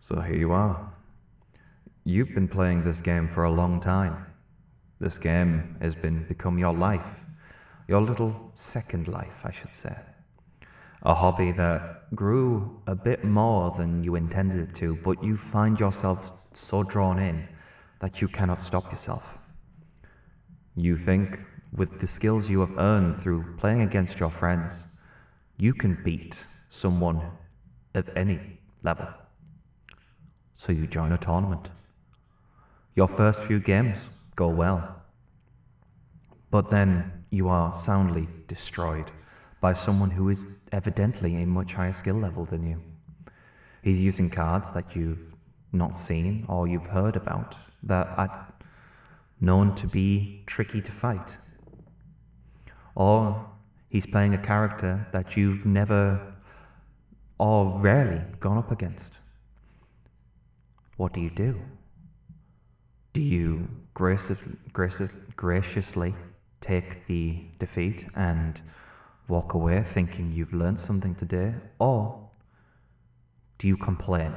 So here you are. You've been playing this game for a long time. This game has become your life. Your little second life, I should say. A hobby that grew a bit more than you intended it to, but you find yourself so drawn in that you cannot stop yourself. You think, with the skills you have earned through playing against your friends, you can beat someone at any level. So you join a tournament. Your first few games go well, but then you are soundly destroyed by someone who is evidently a much higher skill level than you. He's using cards that you've not seen or you've heard about that are known to be tricky to fight. Or he's playing a character that you've never or rarely gone up against. What do you do? Do you graciously take the defeat and walk away thinking you've learned something today? Or do you complain?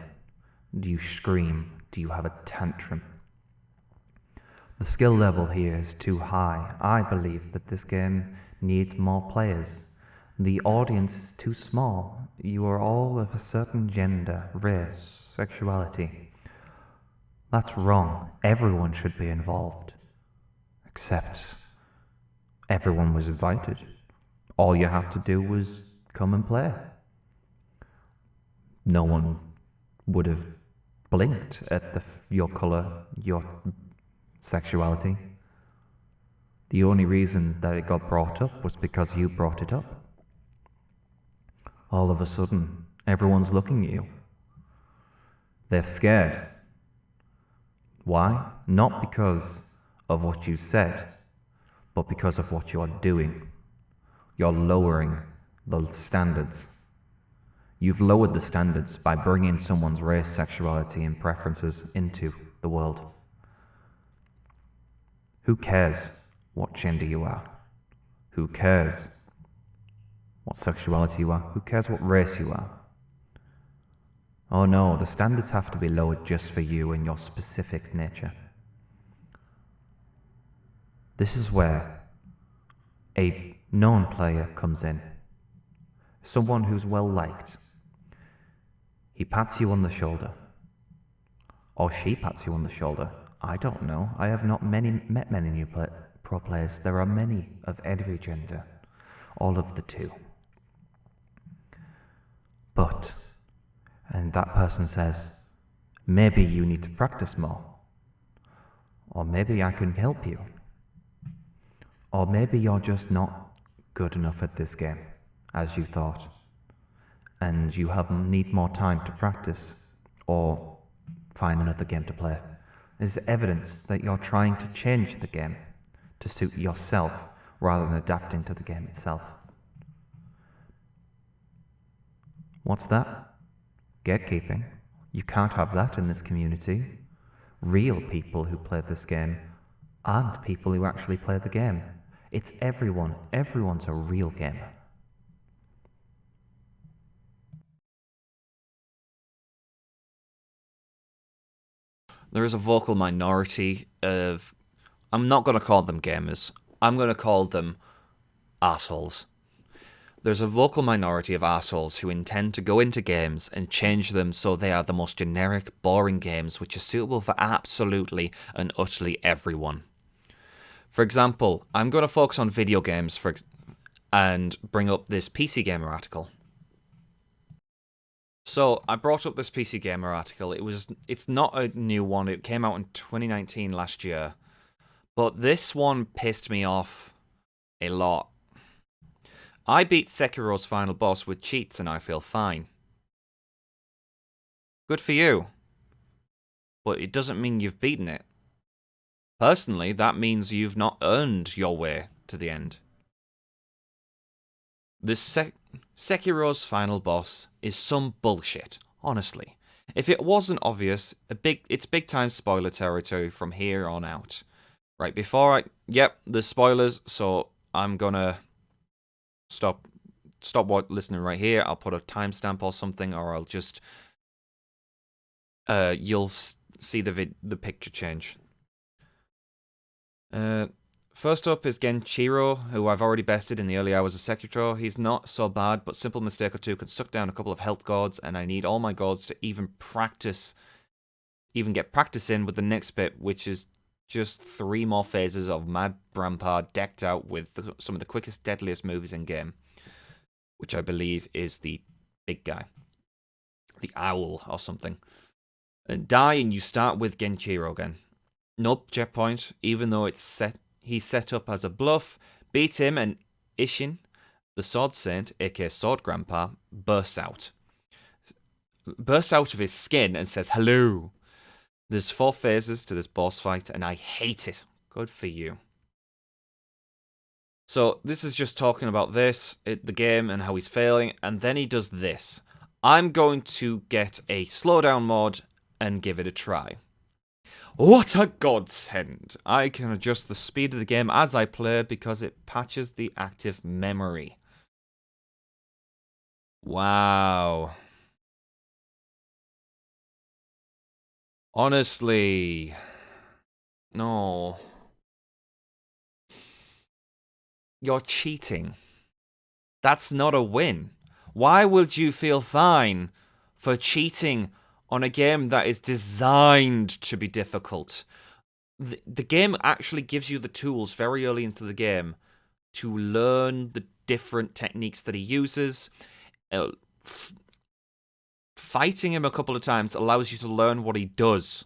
Do you scream? Do you have a tantrum? The skill level here is too high. I believe that this game needs more players. The audience is too small. You are all of a certain gender, race, sexuality. That's wrong. Everyone should be involved. Except everyone was invited. All you had to do was come and play. No one would have blinked at your colour, your sexuality. The only reason that it got brought up was because you brought it up. All of a sudden, everyone's looking at you. They're scared. Why? Not because of what you said, but because of what you're doing. You're lowering the standards. You've lowered the standards by bringing someone's race, sexuality, and preferences into the world. Who cares what gender you are? Who cares what sexuality you are? Who cares what race you are? Oh no, the standards have to be lowered just for you and your specific nature. This is where a known player comes in. Someone who's well liked. He pats you on the shoulder. Or she pats you on the shoulder. I don't know. I have not met many new pro players. There are many of every gender. All of the two. But, and that person says, maybe you need to practice more. Or maybe I can help you. Or maybe you're just not good enough at this game, as you thought. And you need more time to practice, or find another game to play. It's evidence that you're trying to change the game to suit yourself rather than adapting to the game itself. What's that? Gatekeeping. You can't have that in this community. Real people who play this game aren't people who actually play the game. It's everyone. Everyone's a real gamer. There is a vocal minority of, I'm not going to call them gamers, I'm going to call them assholes. There's a vocal minority of assholes who intend to go into games and change them so they are the most generic, boring games which are suitable for absolutely and utterly everyone. For example, I'm going to focus on video games and bring up this PC Gamer article. So I brought up this PC Gamer article. It's not a new one. It came out in 2019 last year. But this one pissed me off a lot. I beat Sekiro's final boss with cheats and I feel fine. Good for you. But it doesn't mean you've beaten it. Personally, that means you've not earned your way to the end. This Sekiro's final boss is some bullshit, honestly. If it wasn't obvious, it's big time spoiler territory from here on out. Right, yep, there's spoilers, so I'm gonna stop listening right here. I'll put a timestamp or something, or I'll just you'll see the picture change. First up is Genchiro, who I've already bested in the early hours of Sekiro. He's not so bad, but simple mistake or two can suck down a couple of health gourds, and I need all my gourds to even get practice in with the next bit, which is just 3 more phases of Mad Grandpa decked out with some of the quickest, deadliest moves in game, which I believe is the big guy, the owl or something. And die, and you start with Genchiro again. Nope, checkpoint, even though he's set up as a bluff. Beat him, and Ishin, the Sword Saint, aka Sword Grandpa, bursts out of his skin and says hello. There's 4 phases to this boss fight, and I hate it. Good for you. So this is just talking about the game, and how he's failing, and then he does this. I'm going to get a slowdown mod and give it a try. What a godsend! I can adjust the speed of the game as I play because it patches the active memory. Wow. Honestly. No. You're cheating. That's not a win. Why would you feel fine for cheating on a game that is designed to be difficult? The game actually gives you the tools very early into the game to learn the different techniques that he uses. Fighting him a couple of times allows you to learn what he does.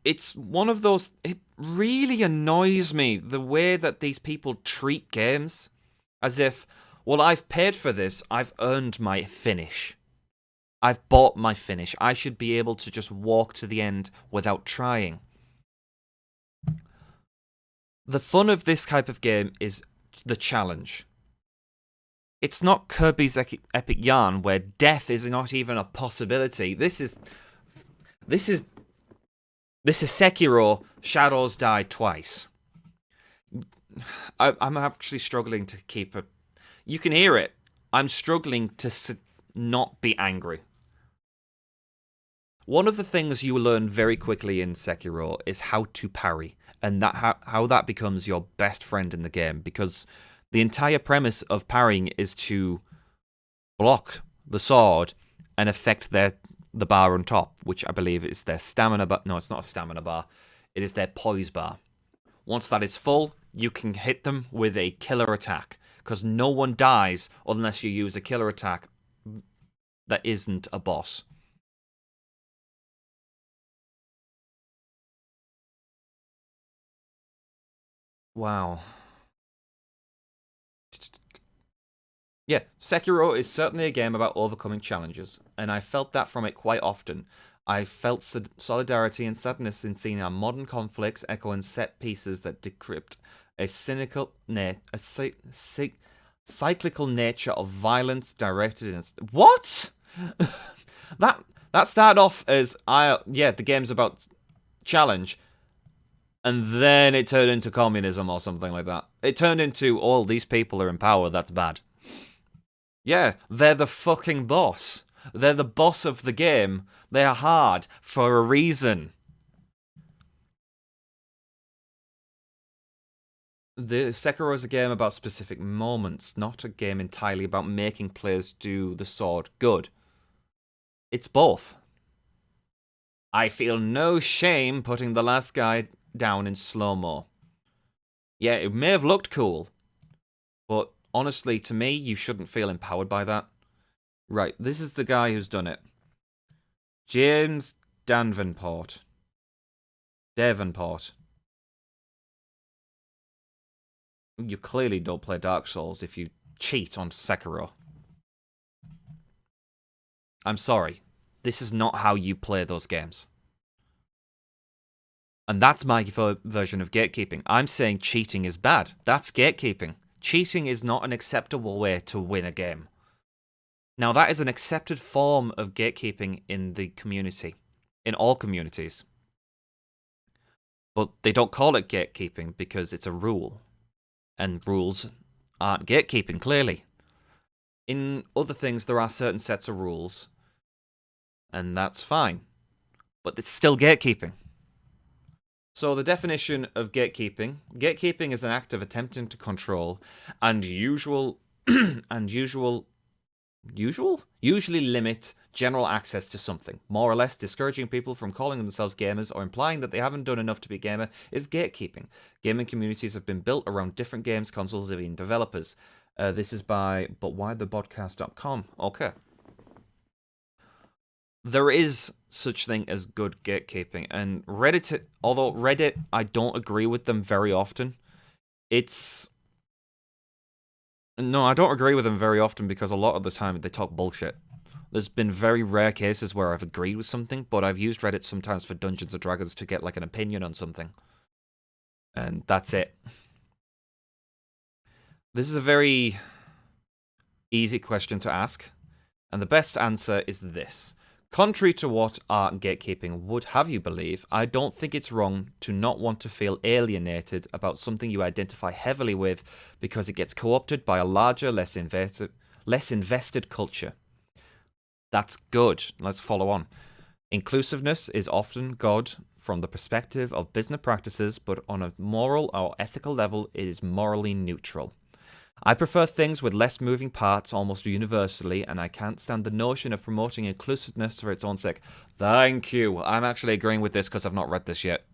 It's one of those... It really annoys me, the way that these people treat games. As if, well, I've paid for this, I've earned my finish. I've bought my finish. I should be able to just walk to the end without trying. The fun of this type of game is the challenge. It's not Kirby's Epic Yarn, where death is not even a possibility. This is Sekiro, Shadows Die Twice. I'm actually struggling to keep it. You can hear it. I'm struggling to not be angry. One of the things you learn very quickly in Sekiro is how to parry, and how that becomes your best friend in the game, because the entire premise of parrying is to block the sword and affect the bar on top, which I believe is their stamina bar. No, it's not a stamina bar. It is their poise bar. Once that is full, you can hit them with a killer attack, because no one dies unless you use a killer attack that isn't a boss. Wow. Yeah, Sekiro is certainly a game about overcoming challenges, and I felt that from it quite often. I felt solidarity and sadness in seeing our modern conflicts echo in set pieces that decrypt a cyclical nature of violence directed in... What? that started off as, the game's about challenge, and then it turned into communism or something like that. It turned into, all these people are in power, that's bad. Yeah, they're the fucking boss. They're the boss of the game. They are hard for a reason. The Sekiro is a game about specific moments, not a game entirely about making players do the sword good. It's both. I feel no shame putting the last guy down in slow-mo. Yeah, it may have looked cool, but honestly, to me, you shouldn't feel empowered by that. Right, this is the guy who's done it. James Davenport. You clearly don't play Dark Souls if you cheat on Sekiro. I'm sorry. This is not how you play those games. And that's my version of gatekeeping. I'm saying cheating is bad. That's gatekeeping. Cheating is not an acceptable way to win a game. Now, that is an accepted form of gatekeeping in the community. In all communities. But they don't call it gatekeeping because it's a rule. And rules aren't gatekeeping, clearly. In other things, there are certain sets of rules. and that's fine. But it's still gatekeeping. So the definition of gatekeeping is an act of attempting to control and usually limit general access to something. More or less discouraging people from calling themselves gamers or implying that they haven't done enough to be a gamer is gatekeeping. Gaming communities have been built around different games, consoles, and developers. This is by butwhythebodcast.com. Okay. There is such thing as good gatekeeping, and although Reddit, I don't agree with them very often. No, I don't agree with them very often because a lot of the time they talk bullshit. There's been very rare cases where I've agreed with something, but I've used Reddit sometimes for Dungeons & Dragons to get like an opinion on something. And that's it. This is a very easy question to ask, and the best answer is this. Contrary to what art and gatekeeping would have you believe, I don't think it's wrong to not want to feel alienated about something you identify heavily with because it gets co-opted by a larger, less invested culture. That's good. Let's follow on. Inclusiveness is often good from the perspective of business practices, but on a moral or ethical level, it is morally neutral. I prefer things with less moving parts almost universally, and I can't stand the notion of promoting inclusiveness for its own sake. Thank you. I'm actually agreeing with this because I've not read this yet.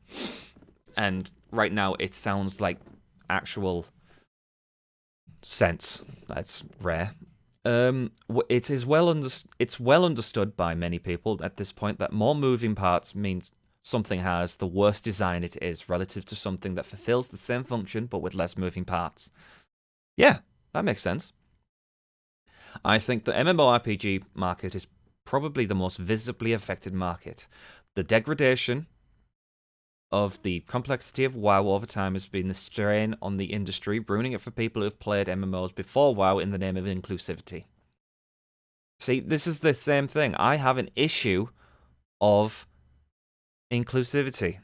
And right now it sounds like actual sense. That's rare. It's well understood by many people at this point that more moving parts means something has the worse design it is relative to something that fulfills the same function but with less moving parts. Yeah, that makes sense. I think the MMORPG market is probably the most visibly affected market. The degradation of the complexity of WoW over time has been the strain on the industry, ruining it for people who've played MMOs before WoW in the name of inclusivity. See, this is the same thing. I have an issue of inclusivity.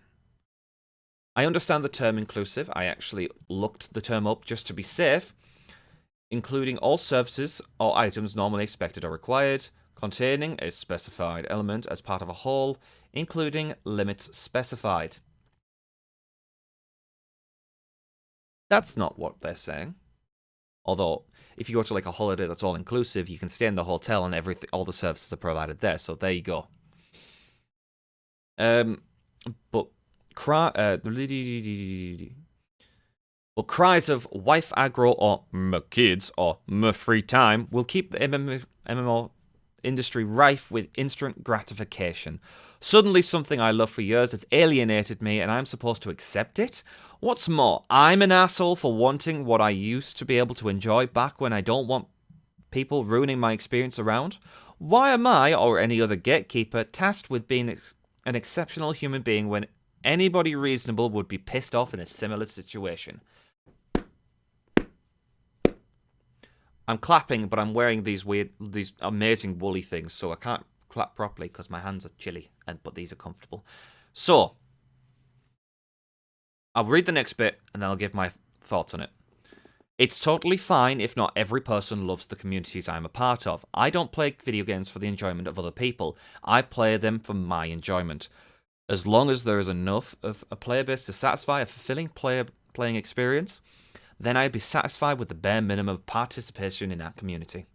I understand the term inclusive. I actually looked the term up just to be safe. Including all services or items normally expected or required, containing a specified element as part of a whole, including limits specified. That's not what they're saying. Although, if you go to like a holiday that's all inclusive, you can stay in the hotel and all the services are provided there. So there you go. But cries of wife aggro or my kids or my free time will keep the MMO industry rife with instant gratification. Suddenly something I love for years has alienated me and I'm supposed to accept it? What's more, I'm an asshole for wanting what I used to be able to enjoy back when I don't want people ruining my experience around? Why am I, or any other gatekeeper, tasked with being an exceptional human being when anybody reasonable would be pissed off in a similar situation? I'm clapping, but I'm wearing these amazing woolly things, so I can't clap properly because my hands are chilly, but these are comfortable. So, I'll read the next bit, and then I'll give my thoughts on it. It's totally fine if not every person loves the communities I'm a part of. I don't play video games for the enjoyment of other people. I play them for my enjoyment. As long as there is enough of a player base to satisfy a fulfilling playing experience, then I'd be satisfied with the bare minimum of participation in that community.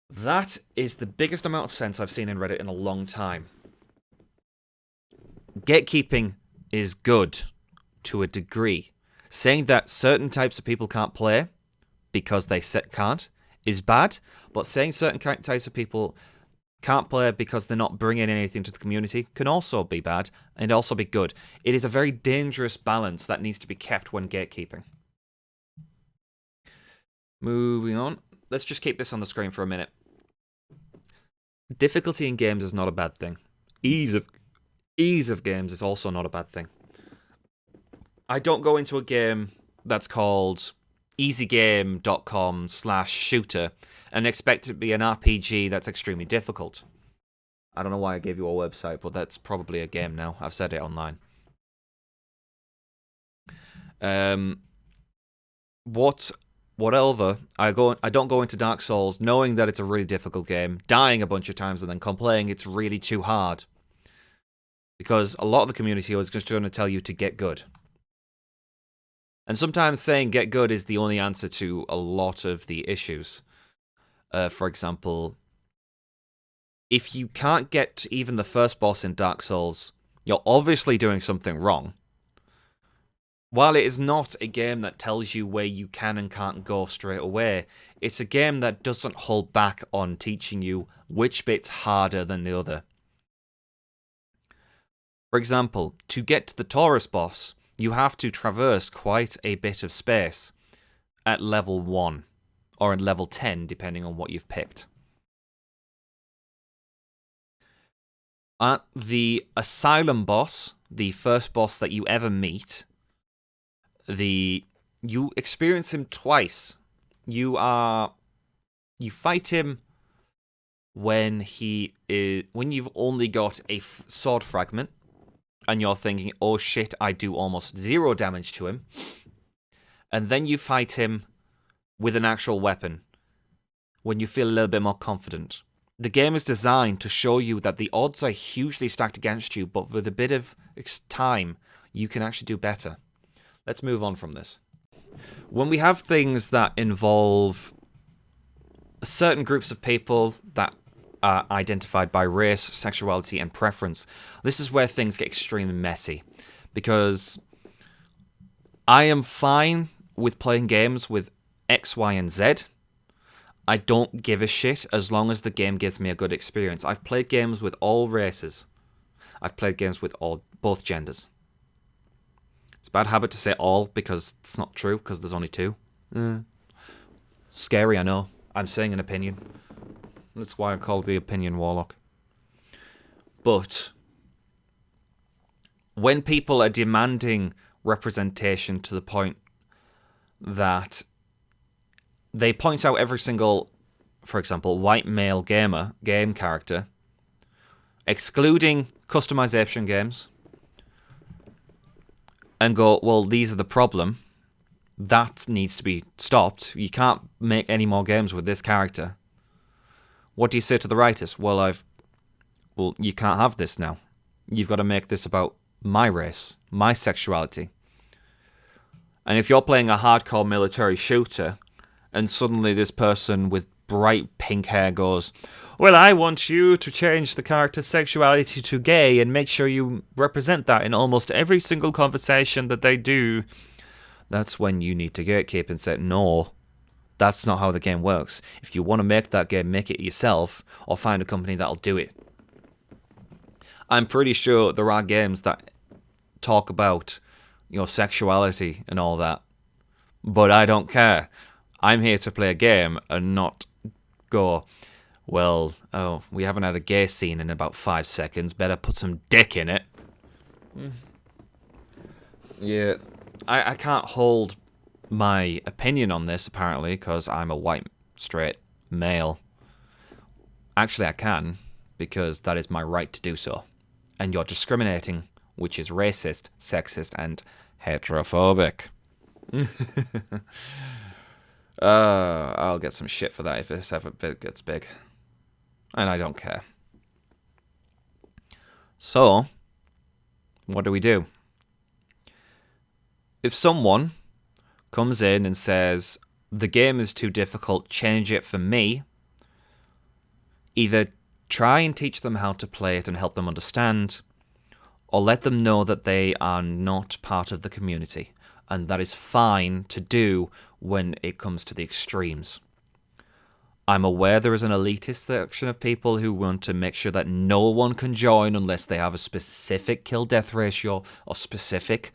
That is the biggest amount of sense I've seen in Reddit in a long time. Gatekeeping is good to a degree. Saying that certain types of people can't play because they can't is bad, but saying certain types of people can't play because they're not bringing anything to the community can also be bad and also be good. It is a very dangerous balance that needs to be kept when gatekeeping. Moving on. Let's just keep this on the screen for a minute. Difficulty in games is not a bad thing. Ease of games is also not a bad thing. I don't go into a game that's called easygame.com/shooter and expect it to be an RPG that's extremely difficult. I don't know why I gave you a website, but that's probably a game now. I've said it online. What whatever, I don't go into Dark Souls knowing that it's a really difficult game, dying a bunch of times, and then complaining it's really too hard. Because a lot of the community is just going to tell you to get good. And sometimes saying get good is the only answer to a lot of the issues. For example, if you can't get to even the first boss in Dark Souls, you're obviously doing something wrong. While it is not a game that tells you where you can and can't go straight away, it's a game that doesn't hold back on teaching you which bit's harder than the other. For example, to get to the Taurus boss, you have to traverse quite a bit of space at level 1, or at level 10, depending on what you've picked. At the Asylum boss, the first boss that you ever meet, you experience him twice. You fight him when you've only got a sword fragment, and you're thinking, oh shit, I do almost 0 damage to him. And then you fight him with an actual weapon, when you feel a little bit more confident. The game is designed to show you that the odds are hugely stacked against you, but with a bit of time, you can actually do better. Let's move on from this. When we have things that involve certain groups of people that are identified by race, sexuality, and preference, this is where things get extremely messy. Because I am fine with playing games with X, Y, and Z. I don't give a shit as long as the game gives me a good experience. I've played games with all races. I've played games with both genders. It's a bad habit to say all because it's not true, because there's only 2. Scary, I know. I'm saying an opinion. That's why I call the opinion warlock. But when people are demanding representation to the point that they point out every single, for example, white male game character, excluding customization games, and go, well, these are the problem. That needs to be stopped. You can't make any more games with this character. What do you say to the writers? Well, you can't have this now. You've got to make this about my race, my sexuality. And if you're playing a hardcore military shooter, and suddenly this person with bright pink hair goes, well, I want you to change the character's sexuality to gay and make sure you represent that in almost every single conversation that they do. That's when you need to gatekeep and say, no, that's not how the game works. If you want to make that game, make it yourself, or find a company that'll do it. I'm pretty sure there are games that talk about your sexuality and all that, but I don't care. I'm here to play a game and not go, well, oh, we haven't had a gay scene in about 5 seconds. Better put some dick in it. Yeah, I can't hold my opinion on this, apparently, because I'm a white, straight male. Actually, I can, because that is my right to do so. And you're discriminating, which is racist, sexist, and heterophobic. I'll get some shit for that if this ever gets big. And I don't care. So, what do we do? If someone comes in and says, the game is too difficult, change it for me, either try and teach them how to play it and help them understand, or let them know that they are not part of the community. And that is fine to do when it comes to the extremes. I'm aware there is an elitist section of people who want to make sure that no one can join unless they have a specific kill-death ratio or specific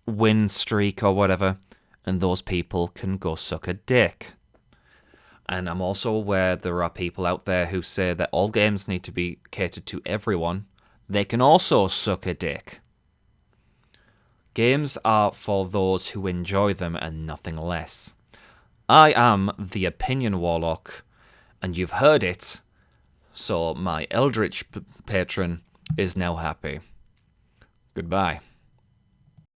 win streak or whatever, and those people can go suck a dick. And I'm also aware there are people out there who say that all games need to be catered to everyone. They can also suck a dick. Games are for those who enjoy them and nothing less. I am the Opinion Warlock, and you've heard it, so my Eldritch patron is now happy. Goodbye.